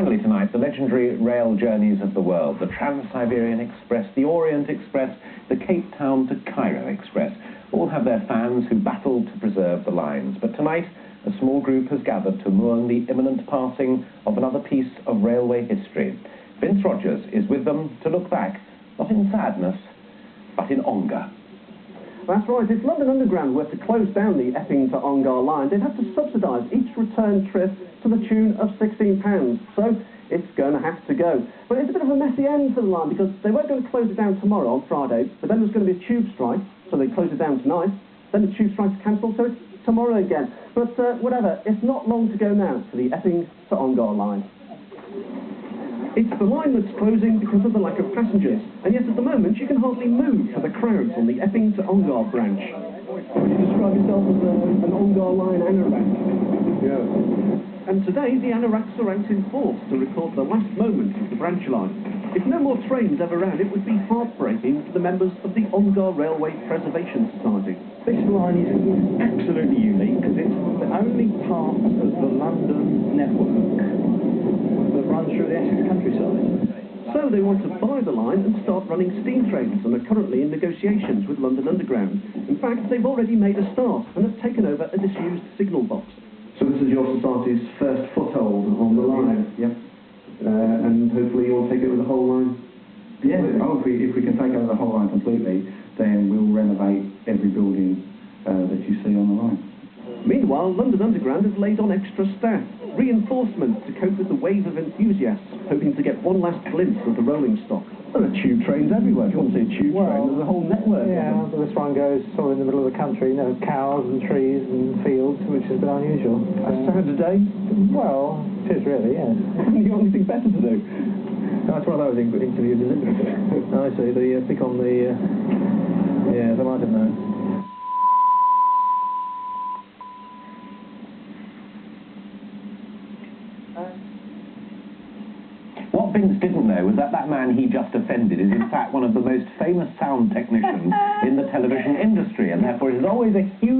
finally tonight, the legendary rail journeys of the world, the Trans-Siberian Express, the Orient Express, the Cape Town to Cairo Express, all have their fans who battle to preserve the lines. But tonight, a small group has gathered to mourn the imminent passing of another piece of railway history. Vince Rogers is with them to look back, not in sadness, but in Ongar. That's right, if London Underground were to close down the Epping to Ongar line, they'd have to subsidise each return trip to the tune of £16. So it's going to have to go. But it's a bit of a messy end for the line because they weren't going to close it down tomorrow on Friday, but then there's going to be a tube strike, so they closed it down tonight. Then the tube strike's cancelled, so it's tomorrow again. But whatever, it's not long to go now for the Epping to Ongar line. It's the line that's closing because of the lack of passengers, and yet at the moment you can hardly move for the crowds on the Epping to Ongar branch. Would you describe yourself as an Ongar line anorak? Yeah. And today the anoraks are out in force to record the last moments of the branch line. If no more trains ever ran, it would be heartbreaking for the members of the Ongar Railway Preservation Society. This line is absolutely unique because it's the only part of the London network that runs through the Essex countryside. So they want to buy the line and start running steam trains and are currently in negotiations with London Underground. In fact, they've already made a start and have taken over a disused signal box. So this is your society's first foothold on the line? Yeah. And hopefully you'll take over the whole line? Yeah, oh, if we can take over the whole line completely, then we'll renovate every building that you see on the line. Meanwhile, London Underground have laid on extra staff, reinforcements to cope with the wave of enthusiasts, hoping to get one last glimpse of the rolling stock. There are tube trains everywhere. If you want to see a tube train, there's a whole network. Yeah, but this one goes sort of in the middle of the country, you know, cows and trees and fields, which is a bit unusual. A sad day? Well, it is really, yes. You got anything better to do? That's one of those interviews, is it? I see, the pick on the... yeah, I might have known. What Vince didn't know was that that man he just offended is in fact one of the most famous sound technicians in the television industry, and therefore it is always a huge